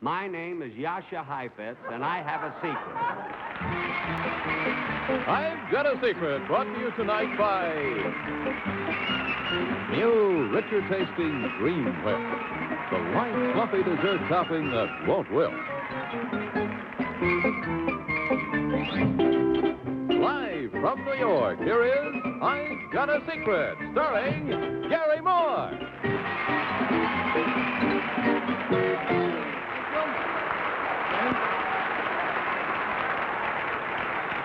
My name is Yasha Heifetz, and I have a secret. I've Got a Secret, brought to you tonight by new, richer tasting Green Whip, the light, fluffy dessert topping that won't wilt. Live from New York, here is I've Got a Secret, starring Garry Moore.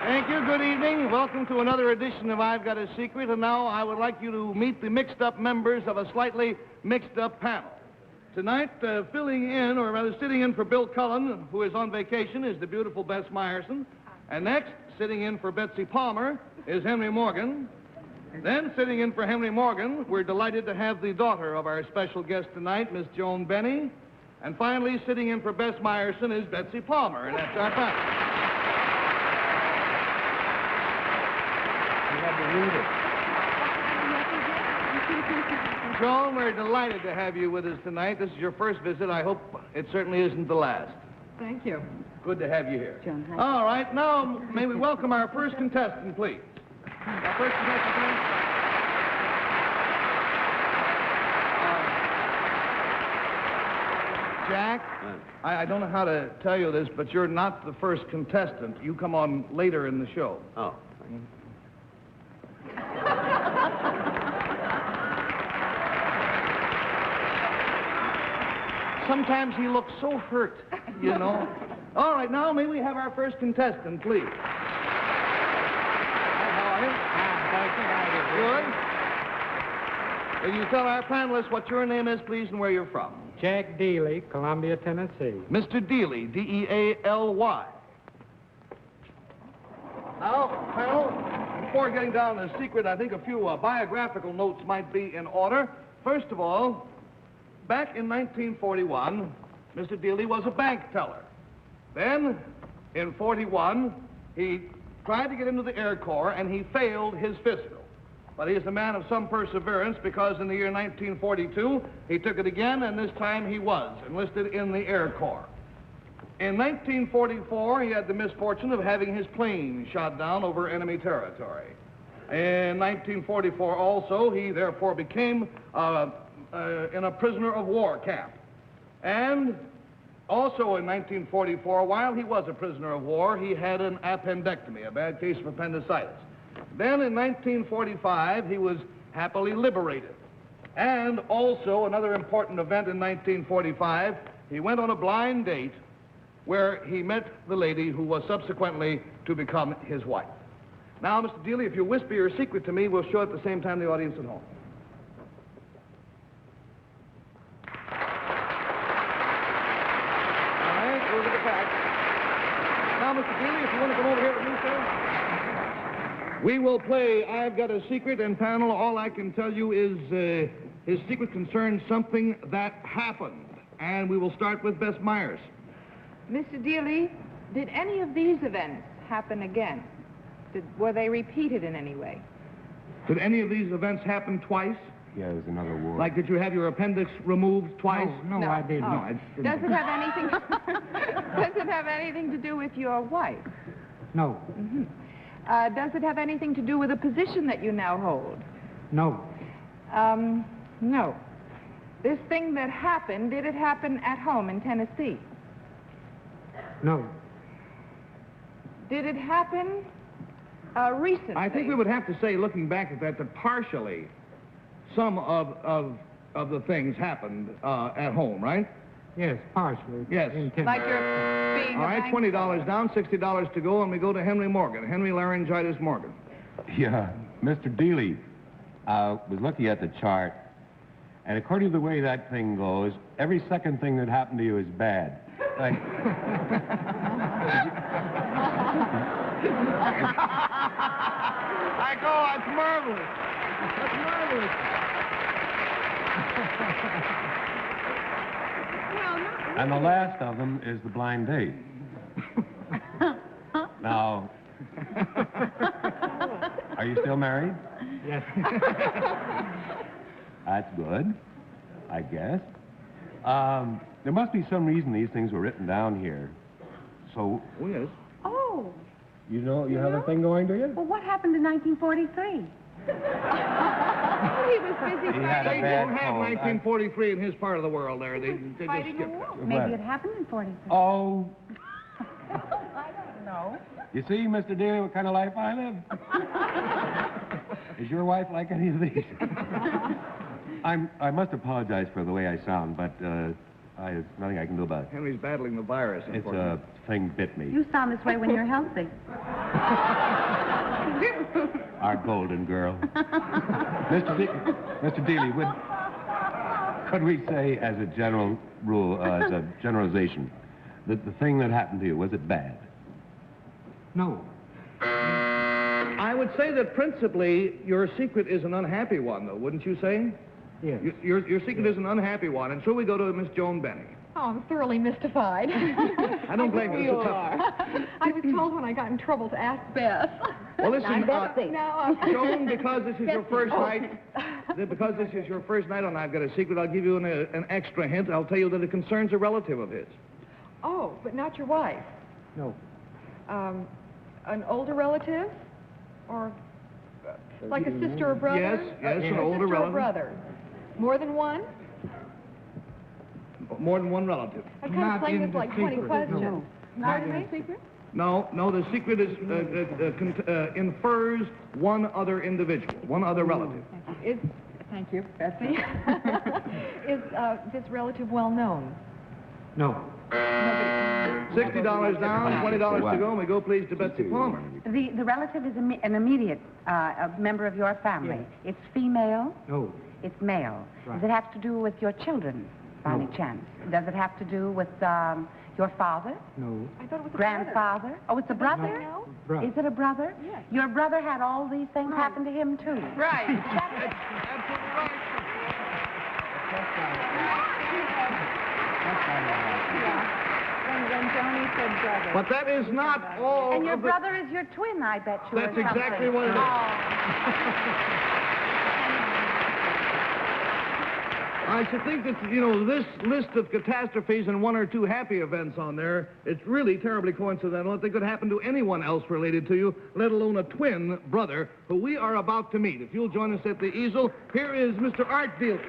Thank you. Good evening. Welcome to another edition of I've Got a Secret. And now I would like you to meet the mixed-up members of a slightly mixed-up panel. Tonight, filling in, or rather sitting in for Bill Cullen, who is on vacation, is the beautiful Bess Myerson. And next, sitting in for Betsy Palmer, is Henry Morgan. Then, sitting in for Henry Morgan, we're delighted to have the daughter of our special guest tonight, Miss Joan Benny. And finally, sitting in for Bess Myerson is Betsy Palmer, and that's our panel. Joan, we're delighted to have you with us tonight. This is your first visit. I hope it certainly isn't the last. Thank you. Good to have you here. John, hi. All right, now may we welcome our first contestant, please. Our first contestant, please. Jack, I don't know how to tell you this, but you're not the first contestant. You come on later in the show. Oh. Sometimes he looks so hurt, you know. All right, now may we have our first contestant, please. How are you? Good. Will you tell our panelists what your name is, please, and where you're from? Jack Dealey, Columbia, Tennessee. Mr. Dealey, D-E-A-L-Y. Now, panel, before getting down to the secret, I think a few biographical notes might be in order. First of all, back in 1941, Mr. Dealey was a bank teller. Then, in 41, he tried to get into the Air Corps, and he failed his physical. But he is a man of some perseverance, because in the year 1942, he took it again, and this time he was enlisted in the Air Corps. In 1944, he had the misfortune of having his plane shot down over enemy territory. In 1944 also, he therefore became in a prisoner of war camp. And also in 1944, while he was a prisoner of war, he had an appendectomy, a bad case of appendicitis. Then in 1945, he was happily liberated. And also another important event in 1945, he went on a blind date where he met the lady who was subsequently to become his wife. Now, Mr. Dealey, if you whisper your secret to me, we'll show it at the same time the audience at home. Now, Mr. Dealey, if you want to come over here with me, sir. We will play I've Got a Secret, and panel, all I can tell you is his secret concerns something that happened. And we will start with Bess Myers. Mr. Dealey, did any of these events happen again? Were they repeated in any way? Did any of these events happen twice? Yeah, there's another war. Like, did you have your appendix removed twice? No, I didn't. Oh. No, I didn't. Does it have anything? Does it have anything to do with your wife? No. Mm-hmm. Does it have anything to do with the position that you now hold? No. No. This thing that happened, did it happen at home in Tennessee? No. Did it happen recently? I think we would have to say, looking back at that partially some of the things happened at home, right? Yes, partially. Yes. Like you're being All right, $20 down, $60 to go, and we go to Henry Morgan. Henry Laryngitis Morgan. Yeah, Mr. Dealey, was looking at the chart, and according to the way that thing goes, every second thing that happened to you is bad. Like... I go, that's marvelous. That's marvelous. And the last of them is the blind date. Now, are you still married? Yes. That's good, I guess. There must be some reason these things were written down here. So, Oh, yes. Oh, you have a thing going, do you? well, what happened in 1943? He was busy He had a They bad don't have cold. 1943 in his part of the world there. They just fighting a skipped war. it. Maybe it happened in 43. Oh, I don't know. you see, Mr. Dealey, what kind of life I live? Is your wife like any of these? I must apologize for the way I sound, but there's nothing I can do about it. Henry's battling the virus. It's a thing bit me. You sound this way when you're healthy. Our golden girl. Mr. Dealey, could we say as a general rule, as a generalization, that the thing that happened to you, was it bad? No. I would say that principally your secret is an unhappy one, though, wouldn't you say? Yes. Your secret is an unhappy one, and so we go to Miss Joan Benny. Oh, I'm thoroughly mystified. I don't blame you. It's a tough one. I was told when I got in trouble to ask Bess. Well, listen, No, Joan, because this is your first night, on I've Got a Secret, I'll give you an extra hint. I'll tell you that it concerns a relative of his. Oh, but not your wife. No. An older relative? Or like a sister or brother? Yes, an A older sister or relative. brother. More than one? More than one relative. I'm kind Not of playing in this the like 20 secret, questions. no. Not in the secret? No, the secret is infers one other individual, one other relative. Thank you, Betsy. Is this relative well known? No. $60 down, $20 to go, and we go, please, to Betsy Palmer. The relative is an immediate a member of your family. Yes. It's female. No. It's male. Right. Does it have to do with your children, by any chance? Does it have to do with your father? No. I thought it was a Grandfather? Oh, it's a brother? No. Brother. Is it a brother? Yes. Your brother had all these things happen to him, too. Right. When Joni said brother. But that is not all And your of the... brother is your twin, I bet you. That's or something. exactly what it is. I should think that, this list of catastrophes and one or two happy events on there, it's really terribly coincidental that they could happen to anyone else related to you, let alone a twin brother, who we are about to meet. If you'll join us at the easel, here is Mr. Art Dealey.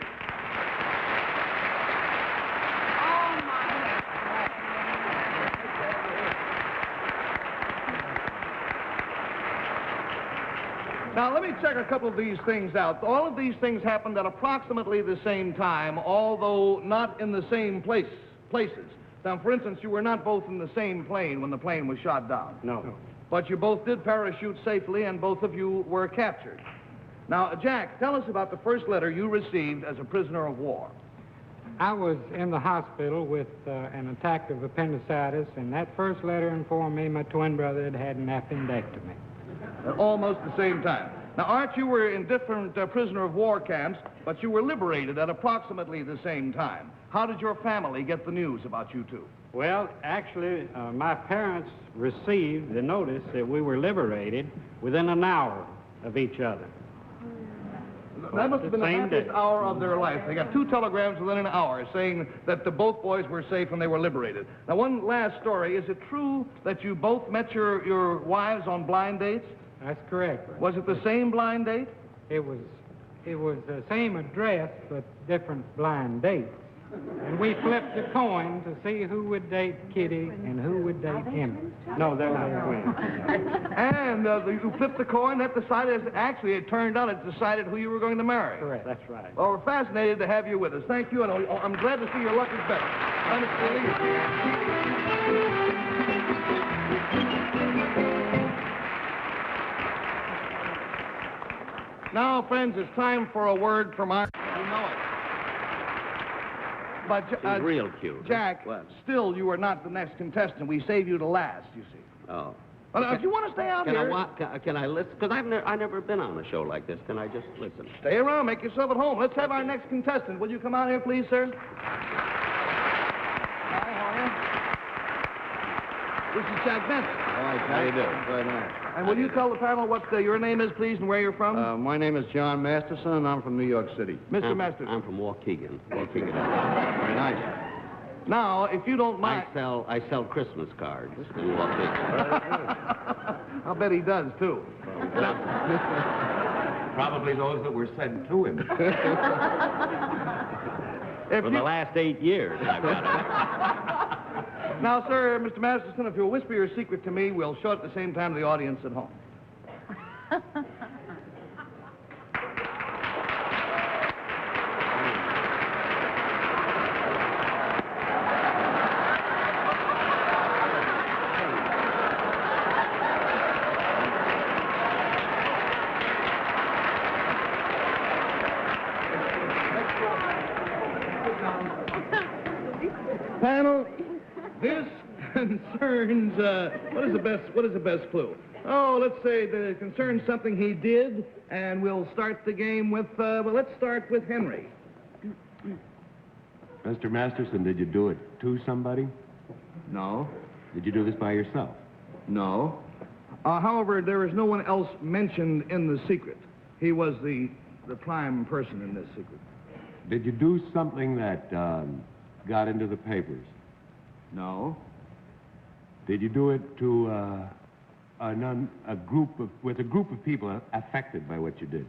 Now, let me check a couple of these things out. All of these things happened at approximately the same time, although not in the same places. Now, for instance, you were not both in the same plane when the plane was shot down. No. But you both did parachute safely, and both of you were captured. Now, Jack, tell us about the first letter you received as a prisoner of war. I was in the hospital with an attack of appendicitis, and that first letter informed me my twin brother had had an appendectomy. At almost the same time. Now, Art, you were in different prisoner of war camps, but you were liberated at approximately the same time. How did your family get the news about you two? Well, actually, my parents received the notice that we were liberated within an hour of each other. That must have been the Same happiest day. hour of their life. They got 2 telegrams within an hour saying that both boys were safe and they were liberated. Now, one last story. Is it true that you both met your wives on blind dates? That's correct. Was it the same blind date? It was the same address, but different blind dates. And we flipped the coin to see who would date Kitty and who would date him. No, they're not twins. And you flipped the coin, that decided, actually, it turned out it decided who you were going to marry. Correct. That's right. Well, we're fascinated to have you with us. Thank you, and I'm glad to see your luck is better. Bye, Mr. Dealey. Now, friends, it's time for a word from our... You know it. But, She's real cute. Jack, What? still, you are not the next contestant. We save you to last, you see. Oh. Well, if you want to stay out here... Can I listen? Because I've never been on a show like this. Can I just listen? Stay around, make yourself at home. Let's have our next contestant. Will you come out here, please, sir? Hi, how are you? This is Jack Benson. All right, how you doing? Very nice. And will you tell the panel what your name is, please, and where you're from? My name is John Masterson, and I'm from New York City. Mr. Masterson. I'm from Waukegan. Very nice. Now, if you don't mind... I sell Christmas cards in Waukesha. I'll bet he does, too. Probably those that were sent to him. For the last 8 years, I've got it. Now, sir, Mr. Masterson, if you'll whisper your secret to me, we'll show it at the same time to the audience at home. Panel, this concerns, what is the best clue? Oh, let's say that it concerns something he did, and we'll start the game with, well, let's start with Henry. Mr. Masterson, did you do it to somebody? No. Did you do this by yourself? No. However, there is no one else mentioned in the secret. He was the prime person in this secret. Did you do something that got into the papers? No. Did you do it to a group of people affected by what you did?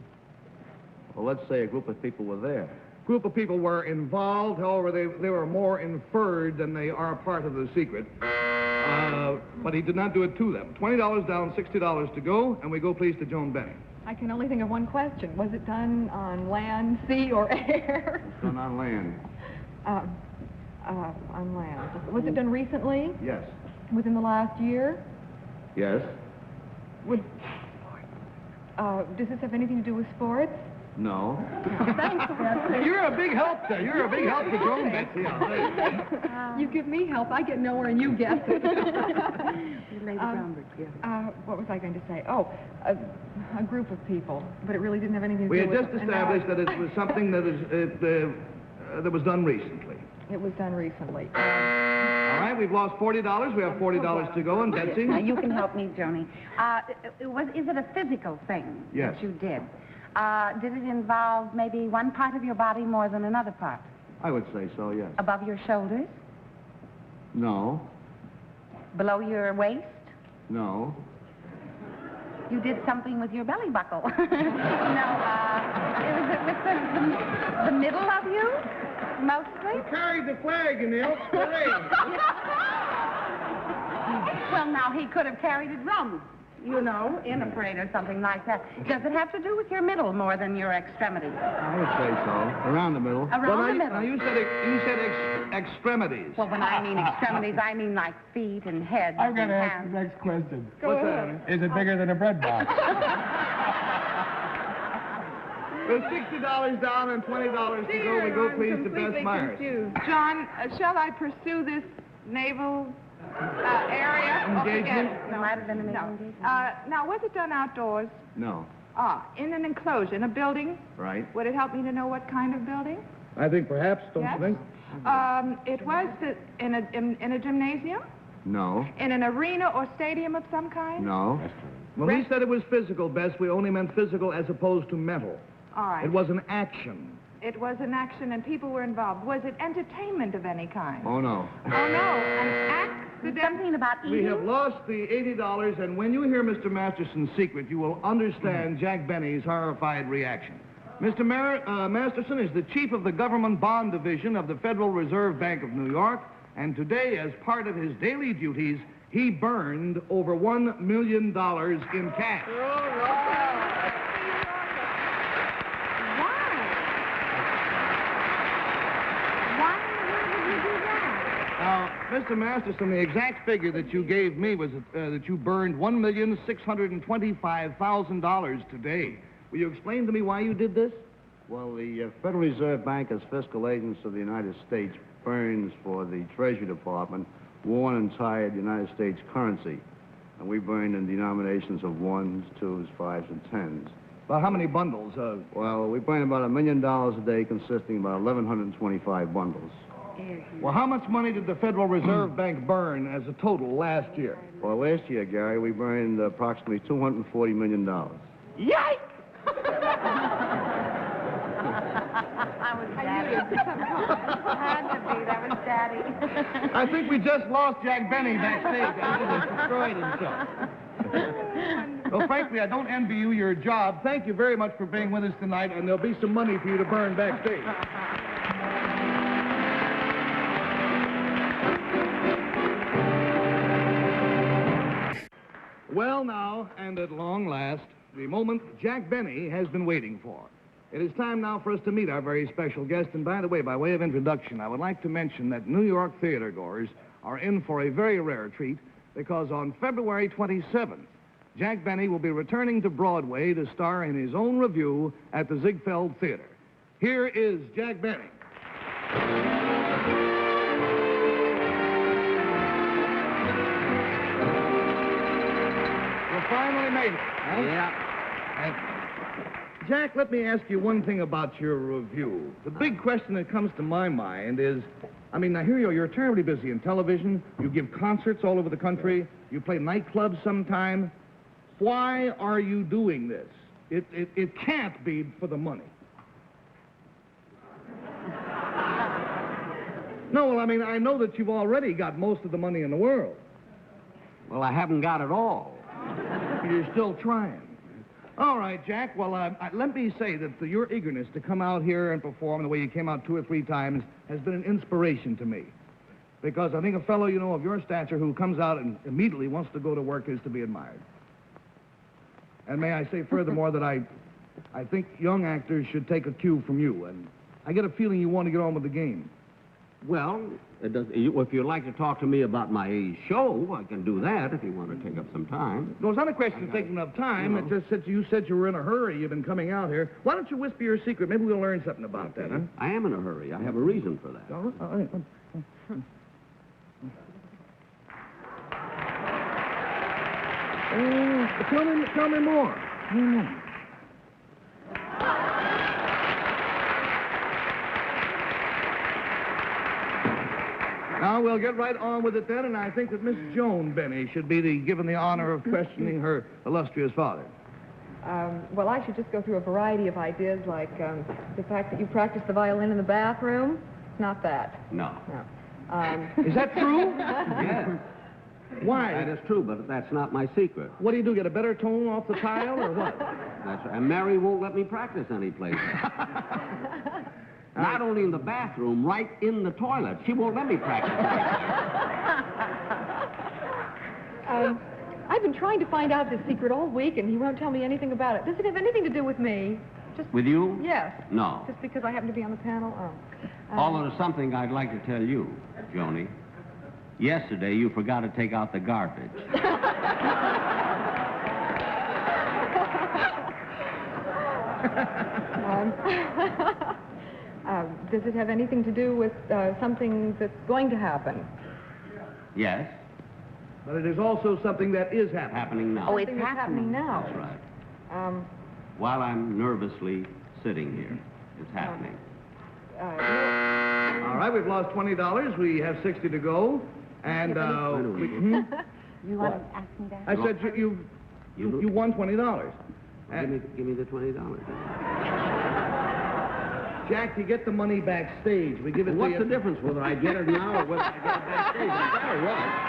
Well, let's say a group of people were there. Group of people were involved, however, they were more inferred than they are part of the secret. But he did not do it to them. $20 down, $60 to go, and we go, please, to Joan Benny. I can only think of one question. Was it done on land, sea, or air? It's done on land. On land. Was it done recently? Yes. Within the last year? Yes. Does this have anything to do with sports? No. Thanks, Betsy. You're a big help there. You're a big help to Joan, Betsy. You give me help, I get nowhere, and you guess it. You laid the groundwork, yeah. What was I going to say? Oh, a group of people, but it really didn't have anything to We do had with... just established that it was something that was done recently. It was done recently. All right, we've lost $40. We have $40 to go, and Betsy? Now, you can help me, Joni. Is it a physical thing Yes. that you did? Did it involve maybe one part of your body more than another part? I would say so, yes. Above your shoulders? No. Below your waist? No. You did something with your belly buckle. Was it with the middle of you, mostly? You carried the flag in the Elks Parade. Well, now, he could have carried a drum, you know, in a parade or something like that. Does it have to do with your middle more than your extremities? I would say so. Around the middle. Around the middle? Now, you said extremities. Well, when I mean extremities, I mean like feet and heads I've got and to ask hands. the next question. What's that? Is it bigger than a bread box? With $60 down and $20 to go, we go, please, to Bess Myers. Confused. John, shall I pursue this naval area? Engagement? Oh, It might have been an no. engagement. Now, was it done outdoors? No. In an enclosure, in a building? Right. Would it help me to know what kind of building? I think perhaps, don't Yes? you think? It was in a gymnasium? No. In an arena or stadium of some kind? No. When we said it was physical, Bess, we only meant physical as opposed to mental. All right. It was an action. It was an action and people were involved. Was it entertainment of any kind? Oh, no. Oh, no. An accident? Something about eating? We have lost the $80, and when you hear Mr. Masterson's secret, you will understand Jack Benny's horrified reaction. Mr. Masterson is the chief of the government bond division of the Federal Reserve Bank of New York, and today, as part of his daily duties, he burned over $1 million in cash. Now, Mr. Masterson, the exact figure that you gave me was that you burned $1,625,000 today. Will you explain to me why you did this? Well, the Federal Reserve Bank, as fiscal agents of the United States, burns for the Treasury Department worn and tired United States currency. And we burn in denominations of 1s, 2s, 5s, and 10s. Well, how many bundles? Well, we burn about $1 million a day, consisting of about 1,125 bundles. Well, how much money did the Federal Reserve Bank burn as a total last year? Well, last year, Gary, we burned approximately $240 million. Yikes! That was Daddy. Had to be. That was Daddy. I think we just lost Jack Benny backstage. I think he's destroyed himself. Well, frankly, I don't envy you your job. Thank you very much for being with us tonight, and there'll be some money for you to burn backstage. Well, now, and at long last, the moment Jack Benny has been waiting for. It is time now for us to meet our very special guest. And by the way, by way of introduction, I would like to mention that New York theater goers are in for a very rare treat, because on February 27th, Jack Benny will be returning to Broadway to star in his own revue at the Ziegfeld Theater. Here is Jack Benny. We finally made it. Huh? Yeah. Jack, let me ask you one thing about your review. The big question that comes to my mind is, I mean, now here you are, you're terribly busy in television, you give concerts all over the country, you play nightclubs sometime. Why are you doing this? It can't be for the money. No, well, I mean, I know that you've already got most of the money in the world. Well, I haven't got it all. You're still trying. All right, Jack, well, let me say that your eagerness to come out here and perform the way you came out 2 or 3 times has been an inspiration to me. Because I think a fellow, you know, of your stature who comes out and immediately wants to go to work is to be admired. And may I say furthermore that I think young actors should take a cue from you, and I get a feeling you want to get on with the game. Well, if you'd like to talk to me about my show, I can do that if you want to take up some time. No, it's not a question of taking up time. No. It just said you said you were in a hurry. You've been coming out here. Why don't you whisper your secret? Maybe we'll learn something about that, huh? I am in a hurry. I have a reason for that. All right. Tell me more. Now, we'll get right on with it then, and I think that Miss Joan Benny should be given the honor of questioning her illustrious father. Well, I should just go through a variety of ideas, like the fact that you practice the violin in the bathroom. It's not that. No. No. Is that true? Yes. Why? That is true, but that's not my secret. What do? Get a better tone off the tile, or what? That's right. And Mary won't let me practice any place. Not only in the bathroom, right in the toilet. She won't let me practice. I've been trying to find out this secret all week, and he won't tell me anything about it. Does it have anything to do with me? Just With you? Yes. No. Just because I happen to be on the panel? Oh. Although there's something I'd like to tell you, Joni. Yesterday, you forgot to take out the garbage. Does it have anything to do with something that's going to happen? Yes. But it is also something that is happening. Happening now. Oh, it's Something that's happening now. That's right. Um, While I'm nervously sitting here, it's happening. All right, we've lost $20. We have 60 to go. And, You want to ask me that? I said you won $20. Give me the $20. Jack, you get the money backstage. We give it to What's you. the difference whether I get it now or whether I get it backstage? I got it right.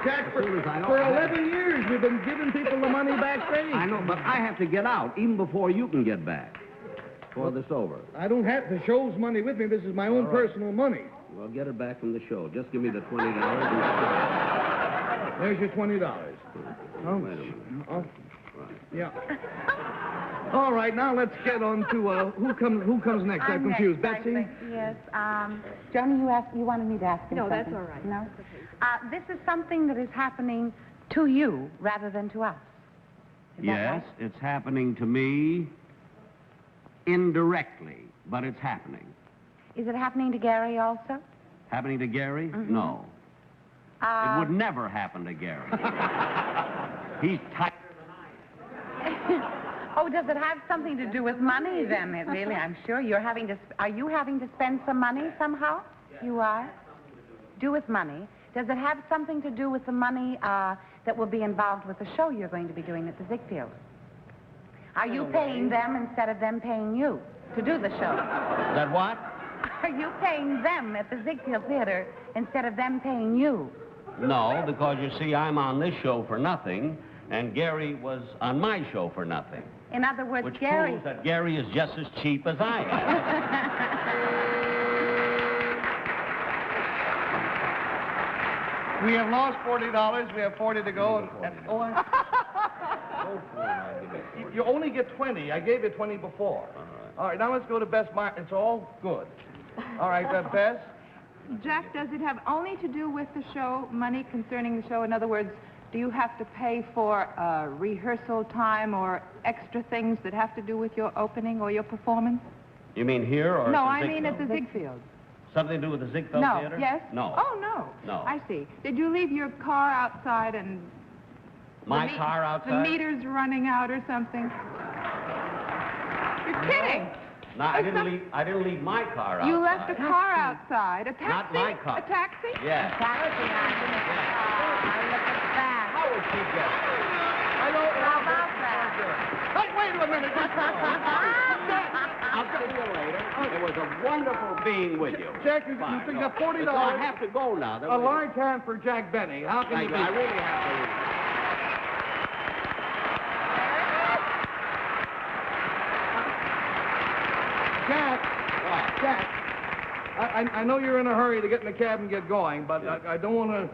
Jack, for As soon as I know- 11 years we've been giving people the money backstage. I know, but I have to get out even before you can get back. For this over. I don't have the show's money with me. This is my own personal money. Well, get it back from the show. Just give me the $20. There's your $20. Oh, Wait a minute. oh, yeah. All right, now let's get on to who comes next. I'm confused. next, Betsy? Yes. Johnny, you wanted me to ask him No, something. that's all right. No? This is something that is happening to you rather than to us. Is that Yes, right? it's happening to me indirectly, but it's happening. Is it happening to Garry also? Happening to Garry? Mm-hmm. No. It would never happen to Garry. He's tight. Oh, does it have something to do with money then? Really, I'm sure are you having to spend some money somehow? Yes. You are? Do with money. Does it have something to do with the money that will be involved with the show you're going to be doing at the Ziegfeld? Are you paying them instead of them paying you? to do the show? That what? Are you paying them at the Ziegfeld Theater instead of them paying you? No, because you see, I'm on this show for nothing, and Gary was on my show for nothing. In other words, Which Gary... proves that Gary is just as cheap as I am. We have lost $40. We have 40 to go. You only get 20. I gave you 20 before. All right, now let's go to Bess Myerson. It's all good. All right, Bess. Jack, does it have only to do with the show, money concerning the show? In other words, do you have to pay for rehearsal time or extra things that have to do with your opening or your performance? You mean here or No, at the I mean at the Ziegfeld? Ziegfeld. Something to do with the Ziegfeld No, Theater? yes? No. Oh, no. No. I see. Did you leave your car outside and... My car outside? The meter's running out or something? You're kidding. No, I didn't leave my car outside. You left a car outside. A taxi? Not my car. A taxi? Yes. Look at that. How would she get it? How about that? Hey, wait a minute. I'll see you later. It was a wonderful being with you. Jack, you Fine. got $40. Listen, I have to go now. A large hand for Jack Benny. How can you Thank be? you. I really have to leave. Jack, I know you're in a hurry to get in the cab and get going, but I don't want to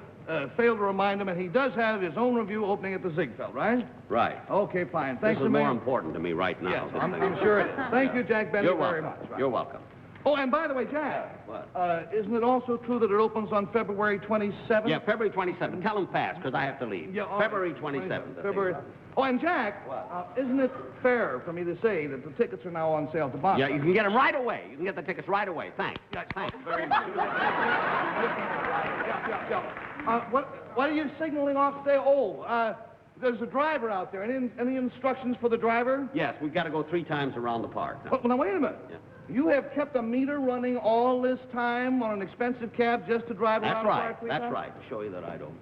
fail to remind him that he does have his own review opening at the Ziegfeld, right? Right. Okay, fine. This Thanks is a more million. important to me right now. Yes, this I'm thing. sure it is. Thank you, Jack Benny, You're very welcome. much. Right. You're welcome. Oh, and by the way, Jack. What? Isn't it also true that it opens on February 27th? Yeah, February 27th. Tell him fast, because I have to leave. Yeah, all February right. 27th. February. Oh, and Jack, isn't it fair for me to say that the tickets are now on sale to buy? Yeah, you can get them right away. You can get the tickets right away. Thanks. Thanks very much. What are you signaling off today? Oh, there's a driver out there. Any instructions for the driver? Yes, we've got to go 3 times around the park. Well, now, wait a minute. Yeah. You have kept a meter running all this time on an expensive cab just to drive around the park? That's right. To show you that I don't.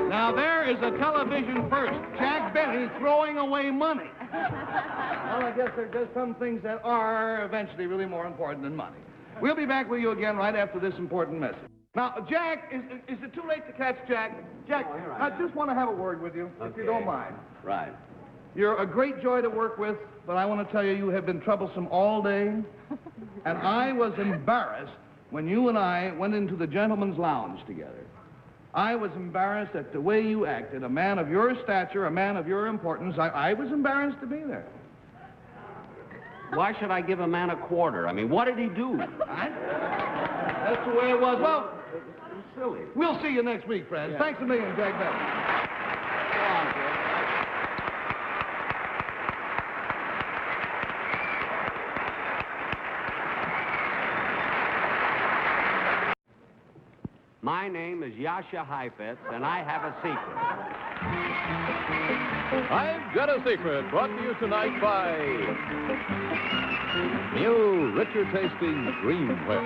Now, there is a television first. Jack Benny throwing away money. Well, I guess there are just some things that are eventually really more important than money. We'll be back with you again right after this important message. Now, Jack, is it too late to catch Jack? Jack, I just want to have a word with you, if you don't mind. Right. You're a great joy to work with, but I want to tell you have been troublesome all day. And I was embarrassed when you and I went into the gentleman's lounge together. I was embarrassed at the way you acted. A man of your stature, a man of your importance, I was embarrassed to be there. Why should I give a man a quarter? I mean, what did he do? That's the way it was. Well, It's silly. we'll see you next week, friends. Yeah. Thanks a million, Jack Benny. Go on, kid. My name is Yasha Heifetz, and I have a secret. I've Got a Secret, brought to you tonight by new, richer tasting Dream Whip,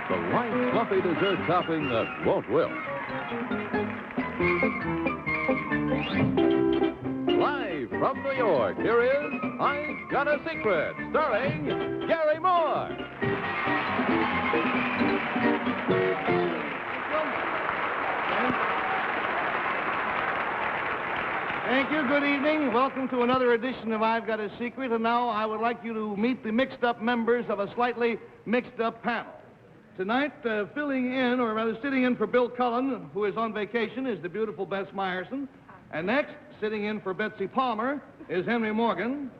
the light, fluffy dessert topping that won't wilt. Live from New York, here is I've Got a Secret, starring Garry Moore. Thank you. Good evening. Welcome to another edition of I've Got a Secret. And now I would like you to meet the mixed-up members of a slightly mixed-up panel. Tonight, filling in, or rather sitting in for Bill Cullen, who is on vacation, is the beautiful Bess Myerson. And next, sitting in for Betsy Palmer, is Henry Morgan.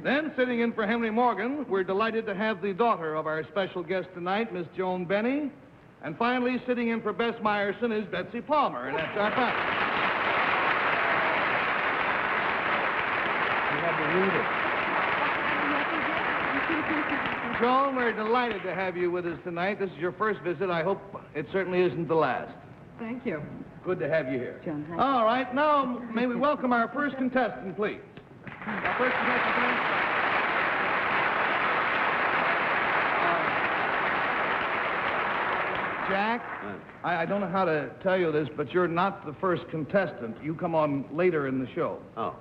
Then, sitting in for Henry Morgan, we're delighted to have the daughter of our special guest tonight, Miss Joan Benny. And finally, sitting in for Bess Myerson is Betsy Palmer, and that's our panel. Joan, we're delighted to have you with us tonight. This is your first visit. I hope it certainly isn't the last. Thank you. Good to have you here. Joan, hi. All right, now may we welcome our first contestant, please. Our first contestant tonight. Jack, I don't know how to tell you this, but you're not the first contestant. You come on later in the show. Oh.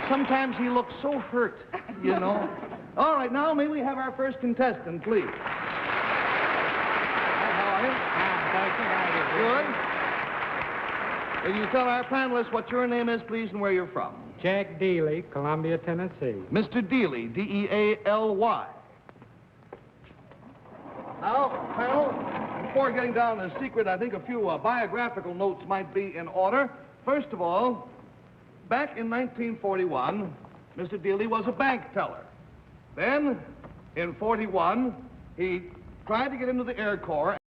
Sometimes he looks so hurt, you know. All right, now may we have our first contestant, please. How are you? Good. Will you tell our panelists what your name is, please, and where you're from? Jack Dealey, Columbia, Tennessee. Mr. Dealey, D-E-A-L-Y. Now, panel, before getting down to the secret, I think a few biographical notes might be in order. First of all, back in 1941, Mr. Dealey was a bank teller. Then, in 41, he tried to get into the Air Corps.